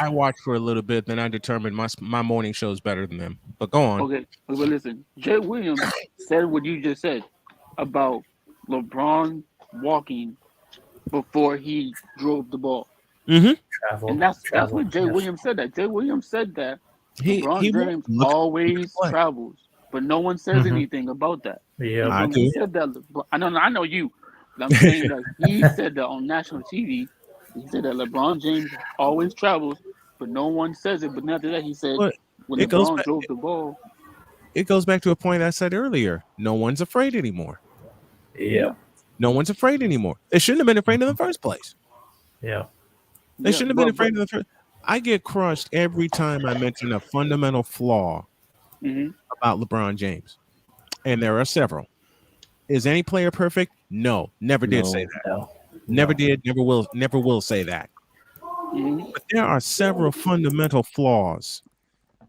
watched for a little bit, then I determined my morning show is better than them. But go on. Okay, but listen. Jay Williams said what you just said about LeBron walking before he drove the ball. Mm-hmm. And that's what Jay Williams said. That Jay Williams said that LeBron he James always travels, but no one says anything about that. Yeah, I He do. said that. I know you. But I'm saying that he said that on national TV. He said that LeBron James always travels, but no one says it. But not that he said But when it goes LeBron back- drove the ball. It goes back to a point I said earlier. No one's afraid anymore. Yeah. No one's afraid anymore. They shouldn't have been afraid in the first place. Yeah. They shouldn't have been afraid in the first. I get crushed every time I mention a fundamental flaw about LeBron James, and there are several. Is any player perfect? No, never did say that. No. Never did. Never will say that. But there are several fundamental flaws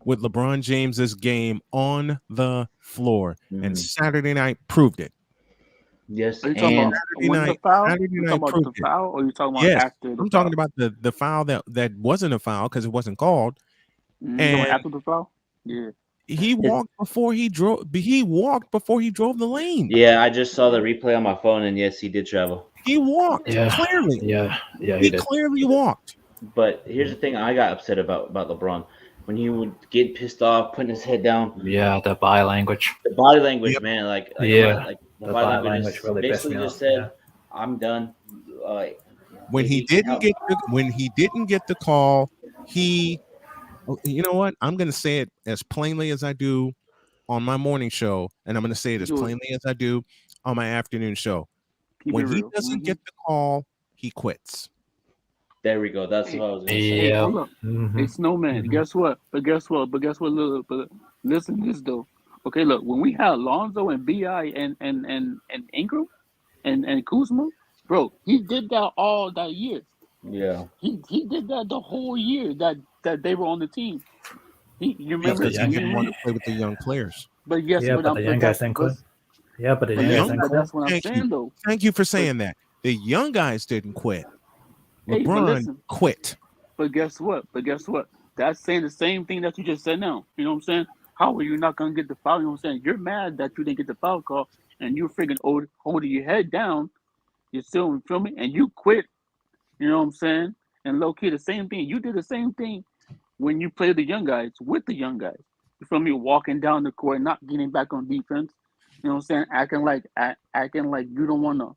with LeBron James's game on the floor, and Saturday night proved it. Yes, Are you talking about Saturday when the night, foul? Saturday You night talking about proved the it. foul, or you talking about Yes, after the I'm foul? talking about the foul that wasn't a foul because it wasn't called, You talking about and after the foul? Yeah. he walked before he drove. He walked before he drove the lane. Yeah, I just saw the replay on my phone, and yes, he did travel. He walked Yeah. clearly. Yeah, he He did. clearly walked. But here's the thing I got upset about LeBron. When he would get pissed off, putting his head down, Yeah, the body language. the body language, Yep. man, like Yeah, the the body body language language is really pissed basically me just off. said, Yeah. "I'm done." When he maybe didn't get the call, you know what? I'm going to say it as plainly as I do on my morning show, and I'm going to say it as Do it. plainly as I do on my afternoon show. Keep When it he real. doesn't get the call, he quits. There we go. That's what I was gonna say. Hey, Yeah. hold up. Mhm. Hey, Snowman. Mhm. Guess what? But guess what? Look, but listen to this though. Okay, look. When we had Lonzo and Bi and Ingram and Kuzma, bro, he did that all that year. Yeah. He did that the whole year that they were on the team. You Because remember? he didn't want to play with the young players. But yes, Yeah, but but the young guys didn't quit. Yeah, but the But young yes, guys didn't but quit. that's what I'm Thank saying you. though. Thank you for saying that. The young guys didn't quit. Hey, but LeBron listen. quit. But guess what? That's saying the same thing that you just said now. You know what I'm saying? How are you not gonna get the foul? You know what I'm saying? You're mad that you didn't get the foul call, and you're freaking holding your head down. You're still feel me, and you quit. You know what I'm saying? And low key, the same thing. You did the same thing when you played the young guys with the young guys. You feel me? Walking down the court, not getting back on defense. You know what I'm saying? Acting like you don't want to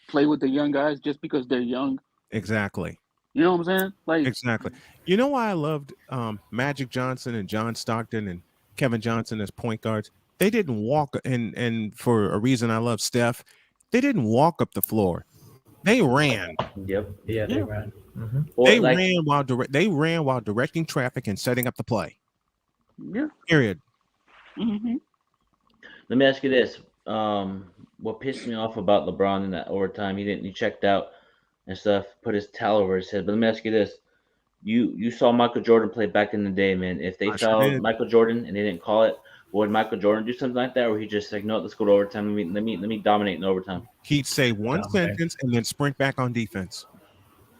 play with the young guys just because they're young. Exactly. You know what I'm saying? Like Exactly. You know why I loved Magic Johnson and John Stockton and Kevin Johnson as point guards? They didn't walk, and for a reason I love Steph, they didn't walk up the floor. They ran. Yep. Yeah, they ran. Mhm. They ran while directing traffic and setting up the play. Yeah. Period. Mm-hmm. Let me ask you this. What pissed me off about LeBron in that overtime, he checked out and stuff, put his towel over his head. But let me ask you this. You saw Michael Jordan play back in the day, man. If they I sure fouled did. Michael Jordan and they didn't call it, would Michael Jordan do something like that, or he just like, no, let's go to overtime. Let me dominate in overtime. He'd say one sentence and then sprint back on defense.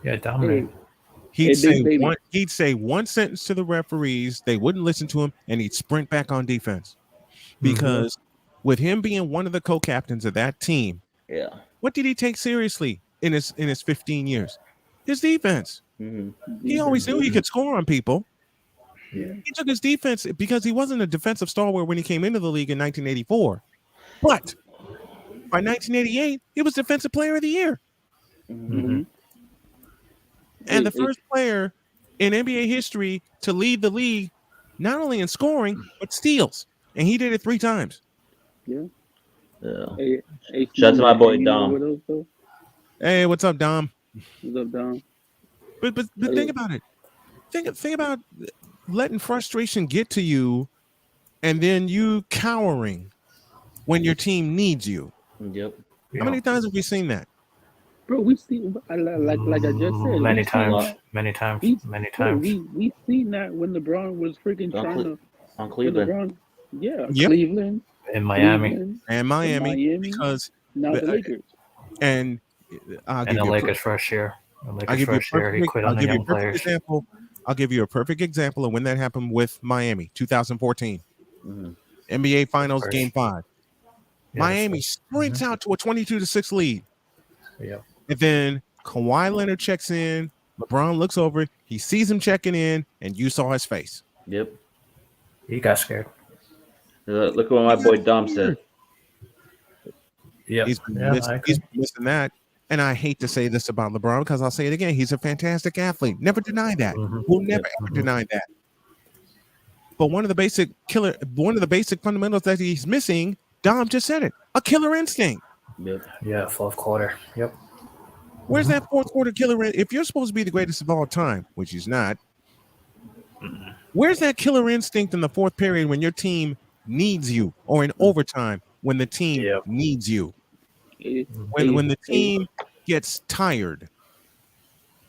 Yeah, dominate. He'd Big baby. say one sentence to the referees. They wouldn't listen to him, and he'd sprint back on defense. Because with him being one of the co-captains of that team, Yeah. what did he take seriously in his 15 years? His defense. Mm-hmm. He always knew he could score on people. Yeah. He took his defense because he wasn't a defensive stalwart when he came into the league in 1984. But by 1988, he was Defensive Player of the Year. Mhm. And the first player in NBA history to lead the league, not only in scoring, but steals. And he did it 3 times. Yeah. Yeah. Hey, Shout out to my boy you know Dom. what else, though? Hey, what's up, Dom? What's up, Dom? But think about it. Think about letting frustration get to you and then you cowering when your team needs you. Yep. How many times have we seen that? Bro, we see like I just said. Many we seen times, that- many times, we- many bro, times. we seen that when LeBron was freaking On trying Cle- to. On when Cleveland. LeBron, yeah, Yep. Cleveland, In Miami Cleveland, And Miami, Miami, because now the but- Lakers. and I'll and give the you a Lakers first year. The I'll Lakers give you a first year, he perfect, quit I'll on the give you young a perfect players. example. I'll give you a perfect example of when that happened with Miami, 2014. Mhm. NBA Finals First. Game 5. Yeah, Miami that's sprints out to a 22-6 lead. right. Yep. And then Kawhi Leonard checks in. LeBron looks over. He sees him checking in, and you saw his face. Yep. He got scared. Look at what my boy Dom said. Yep. He's been Yeah, missing, I agree. he's been missing that. And I hate to say this about LeBron because I'll say it again. He's a fantastic athlete. Never deny that. Mhm. We'll never Yep. ever Mhm. deny that. But one of the basic fundamentals that he's missing, Dom just said it, a killer instinct. Yep. Yeah, fourth quarter. Yep. Where's that fourth quarter killer? If you're supposed to be the greatest of all time, which he's not, where's that killer instinct in the fourth period when your team needs you, or in overtime when the team Yep. needs you? Hey, When the team gets tired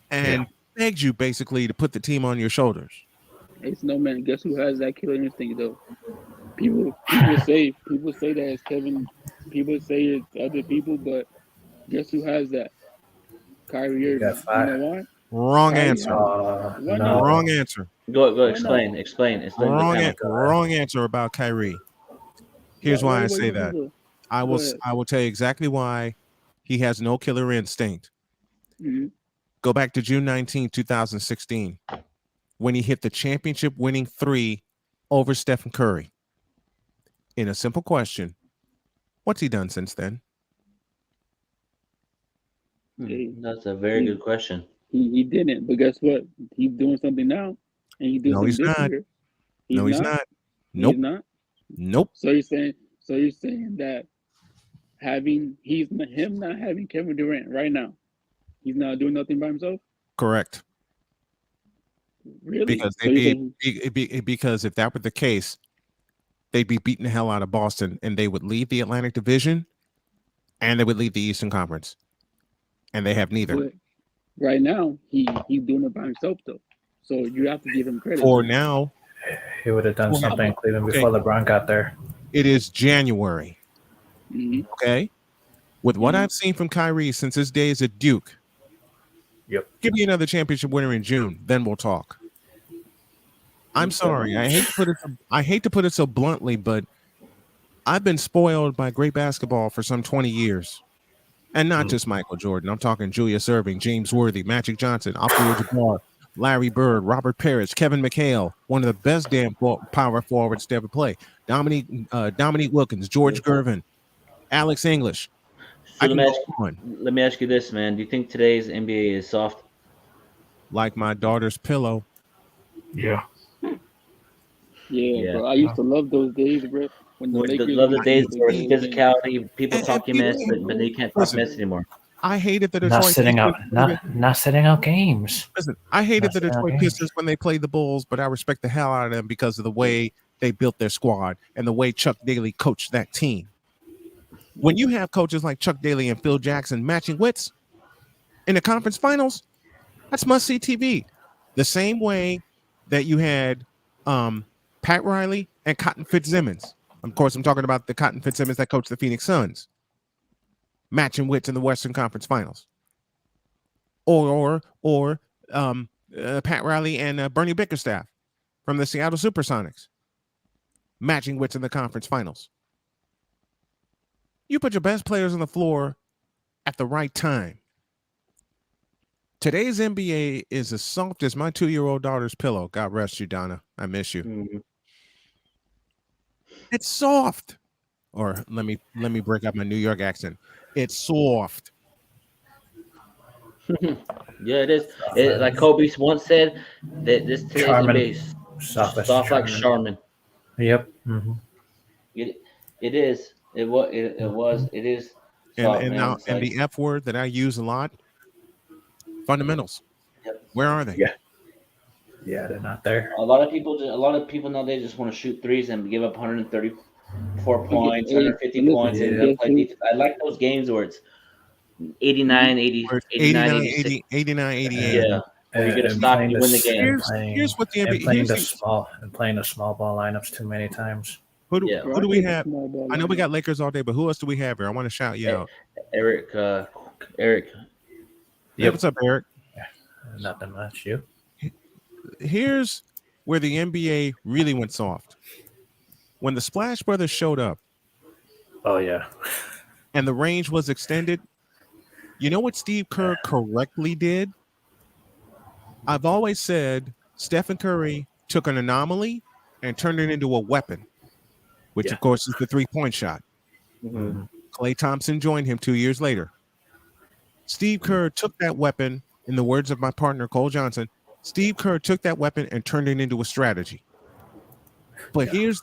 and begged you basically to put the team on your shoulders. Hey, Snowman, guess who has that killer instinct though? People say that it's Kevin. People say it's other people, but guess who has that? Kyrie You Irving. got five. You know why? Wrong Kyrie answer. Why no. not? Wrong answer. Go. Explain. Explain. Wrong answer about Kyrie. Here's why I say that. I will tell you exactly why he has no killer instinct. Mm-hmm. Go back to June 19, 2016, when he hit the championship winning 3 over Stephen Curry. In a simple question, what's he done since then? That's a very good question. He didn't, but guess what? He's doing something now, and he's doing No, something he's this not. year. No, he's not. Nope. He's not. Nope. So you're saying that him not having Kevin Durant right now, he's not doing nothing by himself? Correct. Really? Because because if that were the case, they'd be beating the hell out of Boston, and they would leave the Atlantic Division, and they would leave the Eastern Conference, and they have neither. But right now, he's doing it by himself though. So you have to give him credit. For now, He would have done something in Cleveland before LeBron got there. it is January. Mhm. Okay. With what I've seen from Kyrie since his days at Duke, Yep. give me another championship winner in June, then we'll talk. I'm sorry. I hate to put it so bluntly, but I've been spoiled by great basketball for some 20 years. And not just Michael Jordan. I'm talking Julius Erving, James Worthy, Magic Johnson, Abdul-Jabbar, Larry Bird, Robert Parrish, Kevin McHale, one of the best damn power forwards to ever play. Dominique Wilkins, George Gervin, Alex English. So let me ask you this, man. Do you think today's NBA is soft? Like my daughter's pillow. Yeah. Yeah, bro. I used to love those days, bro. When the Lakers Love the days where were physicality, people talking mess, but they can't talk mess anymore. I hated the Detroit Not sitting out, Pistons. not sitting out games. Listen, I hated the Not sitting out Detroit games. Pistons when they played the Bulls, but I respect the hell out of them because of the way they built their squad and the way Chuck Daly coached that team. When you have coaches like Chuck Daly and Phil Jackson matching wits in the conference finals, that's must-see TV. The same way that you had Pat Riley and Cotton Fitzsimmons. Of course, I'm talking about the Cotton Fitzsimmons that coached the Phoenix Suns. Matching wits in the Western Conference Finals. Or Pat Riley and Bernie Bickerstaff from the Seattle Supersonics. Matching wits in the conference finals. You put your best players on the floor at the right time. Today's NBA is as soft as my 2-year-old daughter's pillow. God rest you, Donna. I miss you. Mm-hmm. It's soft. Or let me break up my New York accent. It's soft. Yeah, it is. Like Kobe once said, that this today's Charmin. NBA is Soft as soft like Charmin. Charmin. Yep. Mm-hmm. It is. It was. It is. Soft, And man. now It's and like- the F word that I use a lot. Fundamentals. Yep. Where are they? Yeah. Yeah, they're not there. a lot of people nowadays just want to shoot threes and give up 134 points, 150 listen, points, and yeah. they'll play defense. I like those games where it's 89, 80, Where it's 89, 89, 86. 80, 89, 88. Yeah. When you get a And stop, playing you the win the s- game. Here's what the and NBA playing here's playing the small ball lineups too many times. who do, Yeah. who do we have? I know we got Lakers all day, but who else do we have here? I want to shout you out. Eric. Yeah, what's up, Eric? Nothing much. You. Here's where the NBA really went soft. When the Splash Brothers showed up Oh yeah. and the range was extended, you know what Steve Kerr correctly did? I've always said Stephen Curry took an anomaly and turned it into a weapon, which Yeah. of course is the three-point shot. Mhm. Klay Thompson joined him 2 years later. Steve Kerr took that weapon, in the words of my partner Cole Johnson, Steve Kerr took that weapon and turned it into a strategy. But here's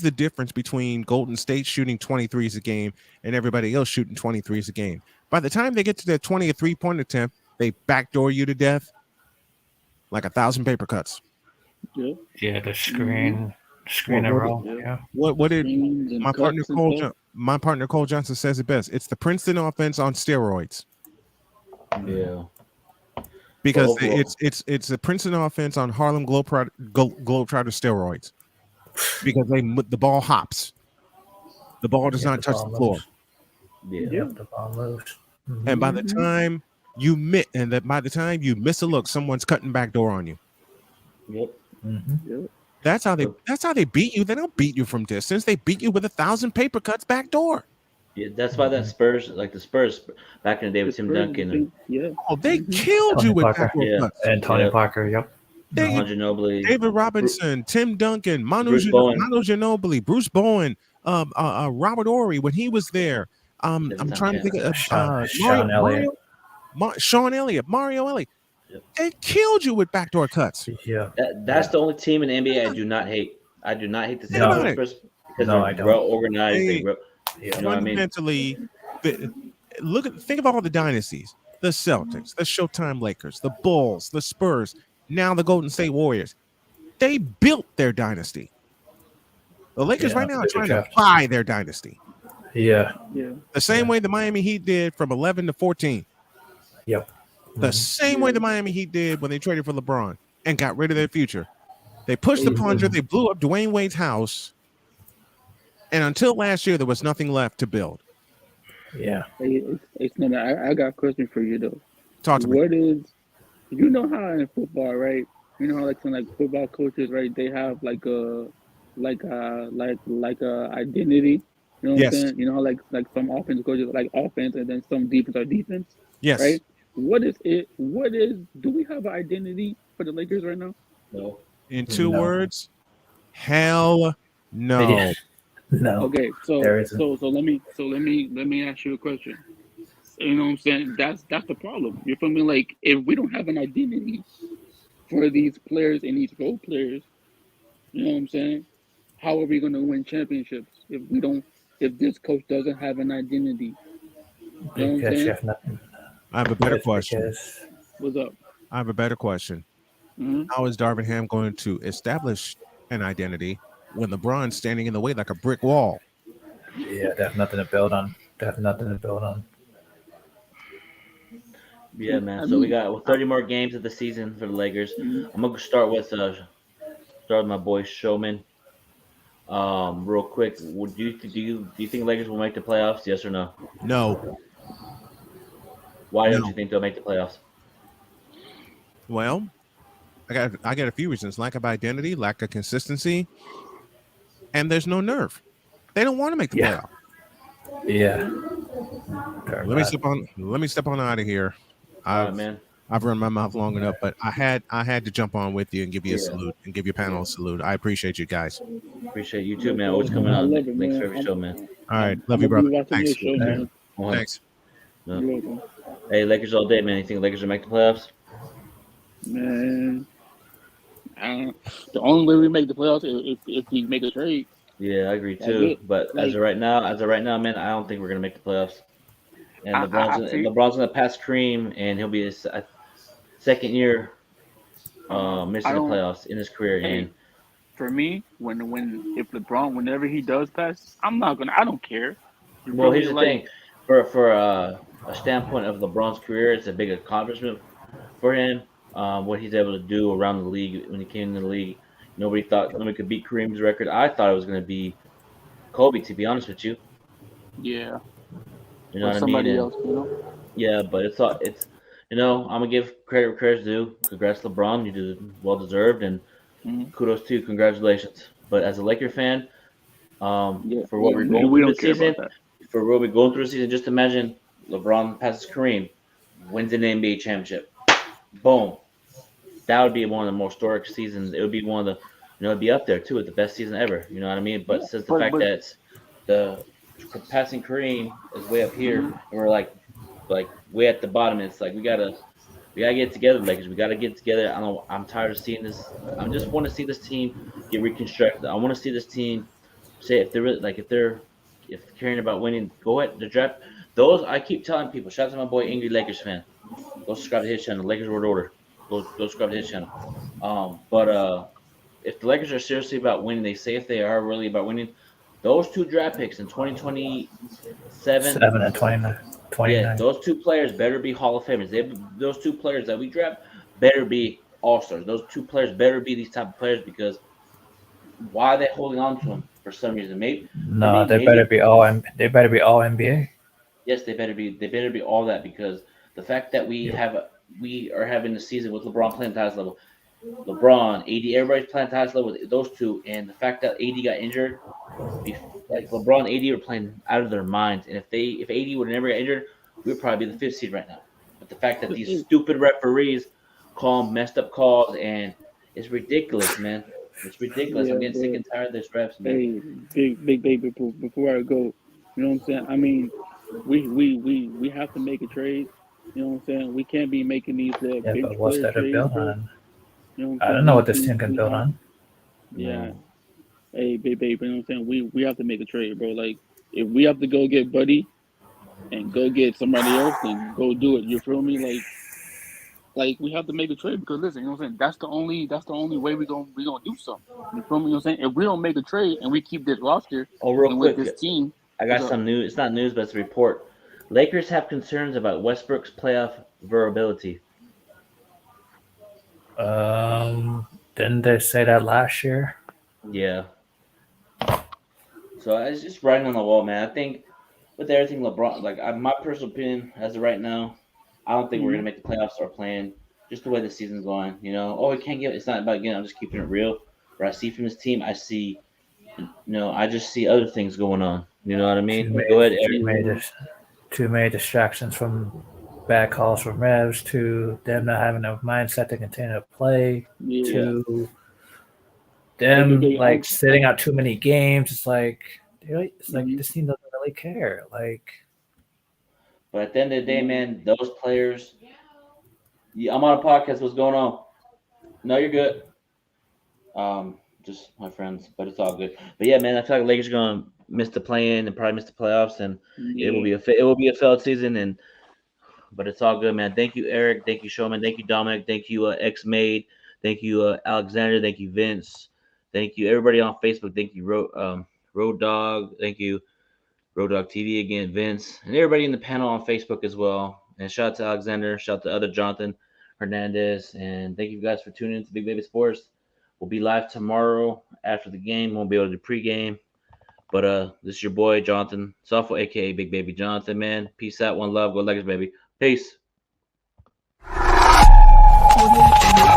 the difference between Golden State shooting 23s a game and everybody else shooting 23s a game. By the time they get to their 20 or 3-point attempt, they backdoor you to death like 1,000 paper cuts. Yeah, the screen What- and what- roll. yeah. Yeah. What did Screens and my partner cuts and Cole stuff. my partner Cole Johnson says it best? It's the Princeton offense on steroids. Yeah. because overall- it's a Princeton offense on Harlem Globetrotter steroids, because the ball hops, the ball does not touch the floor, Yeah. The ball moves. and by the time you miss a look, someone's cutting back door on you. Yep. That's how they beat you. They don't beat you from distance. They beat you with 1,000 paper cuts back door. Yeah, that's why that Spurs, like the Spurs back in the day with Tim Duncan, Oh, they killed you Tony with Parker. backdoor Yeah. cuts. And Tony Yep. Parker. Yep. Andre Ginobili, David Robinson, Tim Duncan, Manu Bruce Bowen. Ginobili, Bruce Bowen, Robert Ory when he was there. I'm Seven-time trying to think of Sean Elliott. Sean Elliott, Mario Elliott. Yep. They killed you with backdoor cuts. Yeah. That's the only team in the NBA I do not hate. I do not hate the Think about Spurs because No, I they're don't. well organized. Hey, You know what I mean? Fundamentally, think of all the dynasties: the Celtics, the Showtime Lakers, the Bulls, the Spurs, now the Golden State Warriors. They built their dynasty. The Lakers Yeah, right now are they trying to draft. buy their dynasty. Yeah. The same way the Miami Heat did from 11 to 14. Yep. The same way the Miami Heat did when they traded for LeBron and got rid of their future. They pushed the plunger. They blew up Dwayne Wade's house. And until last year, there was nothing left to build. Yeah. It's not. I got a question for you though. Talk to me. What is? You know how in football, right? You know how like some like football coaches, right? They have like a identity. You know what Yes. I'm saying? You know how like some offense coaches like offense, and then some defense are defense. Yes. Right. What is it? What is? Do we have an identity for the Lakers right now? No. In two No. words, hell no. Yeah. No. Okay, so There isn't. so let me ask you a question. You know what I'm saying? That's the problem. You feel me? Like if we don't have an identity for these players and these role players, you know what I'm saying? How are we gonna win championships if this coach doesn't have an identity? You know what I'm Because you saying? have nothing. I have a better It's question. because- What's up? I have a better question. Mhm. How is Darvin Ham going to establish an identity when LeBron's standing in the way like a brick wall? Yeah, they have nothing to build on. Yeah, man. So we got 30 more games of the season for the Lakers. I'm gonna start with my boy Showman. Real quick, do you think Lakers will make the playoffs? Yes or no? No. Why don't No. you think they'll make the playoffs? Well, I got a few reasons: lack of identity, lack of consistency, and there's no nerve. They don't want to make the Yeah. playoff. Yeah. Let me step on out of here. All right, man. I've run my mouth long enough, but I had to jump on with you and give you a Yeah. salute and give your panel a salute. I appreciate you guys. Appreciate you too, man. Always coming I out. love it, Thanks man. for every show, man. All right, love you, I'm gonna brother. be watching Thanks. your show, man. Thanks. No. You're welcome. Hey, Lakers all day, man. You think Lakers will make the playoffs? Man, the only way we make the playoffs is if we make a trade. Yeah, I agree That's too. it. But Like- as of right now, man, I don't think we're gonna make the playoffs. And I think- LeBron's gonna pass Kareem, and he'll be his second year missing the don't- playoffs in his career. Hey, And For me, if LeBron, whenever he does pass, I don't care. You well, feel here's me? the Like, thing: for a standpoint of LeBron's career, it's a big accomplishment for him. What he's able to do around the league when he came into the league, nobody thought nobody could beat Kareem's record. I thought it was going to be Kobe, to be honest with you. Yeah, You know or what I mean? somebody And- else, you know. Yeah, but it's I'm gonna give credit where credit's due. Congrats, LeBron. You did well deserved, and Mhm. kudos to you. Congratulations. But as a Laker fan, Yeah, for what we're going we through don't this care season, about that. for what we're going through this season, just imagine LeBron passes Kareem, wins an NBA championship. Boom. That would be one of the more historic seasons. It would be one of the, it'd be up there too with the best season ever. You know what I mean? But since the fact that it's the passing Kareem is way up here, and we're like way at the bottom, it's like we gotta get together, Lakers. We gotta get together. I'm tired of seeing this. I just want to see this team get reconstructed. I want to see this team say if they're really, if they're caring about winning, go at the draft. Those I keep telling people. Shout out to my boy Angry Lakers fan. Go subscribe to his channel, Lakers World Order. Go subscribe to his channel. But if the Lakers are seriously about winning, they say if they are really about winning, those two draft picks in 2027, 7 and 29. yeah, those two players better be Hall of Famers. Those two players that we draft better be all-stars. Those 2 players better be these type of players because why are they holding on to them for some reason? Maybe they better be all NBA. Yes, they better be. They better be all that because the fact that we are having a season with LeBron playing the highest level, LeBron, AD, everybody's playing the highest level with those 2, and the fact that AD got injured, like LeBron and AD are playing out of their minds, and if AD would have never got injured, we'd probably be the 5th seed right now. But the fact that these stupid referees call messed up calls, and it's ridiculous, man. It's ridiculous. I'm getting sick and tired of this refs, man. Hey, big baby, before I go, you know what I'm saying? I mean, we have to make a trade. You know what I'm saying? We can't be making these big but what's that to trades, build bro. on? You know what I I'm don't saying? know what this team can build on. Yeah. Hey, big baby, you know what I'm saying? We have to make a trade, bro. Like, if we have to go get Buddy and go get somebody else, then go do it. You feel me? Like we have to make a trade because listen, you know what I'm saying? That's the only way we gonna do something. You feel me? You know what I'm saying? If we don't make a trade and we keep this roster real quick, with this team, I got some news. It's not news, but it's a report. Lakers have concerns about Westbrook's playoff vulnerability. Didn't they say that last year? Yeah. So it's just writing on the wall, man. I think with everything LeBron, like my personal opinion as of right now, I don't think we're gonna make the playoffs or playing. Just the way the season's going, you know. Oh, we can't get. It's not about getting. I'm just keeping it real. What I see from this team, I see. I just see other things going on. You know what I mean? Go ahead, Eric. Too many distractions from bad calls from refs to them not having a mindset to continue to play to them like sitting out too many games. It's like this team doesn't really care. Like, but at the end of the day, man, those players. I'm on a podcast. What's going on? No, you're good. Just my friends, but it's all good. But yeah, man, I feel like Lakers are gonna miss the play-in and probably miss the playoffs, and it will be a failed season. But it's all good, man. Thank you, Eric. Thank you, Showman. Thank you, Dominic. Thank you, X-Made. Thank you, Alexander. Thank you, Vince. Thank you, everybody on Facebook. Thank you, Road Dog. Thank you, Road Dog TV again, Vince, and everybody in the panel on Facebook as well. And shout out to Alexander. Shout out to other Jonathan Hernandez. And thank you guys for tuning in to Big Baby Sports. We'll be live tomorrow after the game. Won't be able to do pregame. But this is your boy, Jonathan Soffo, a.k.a. Big Baby Jonathan, man. Peace out. One love. Go Lakers, baby. Peace.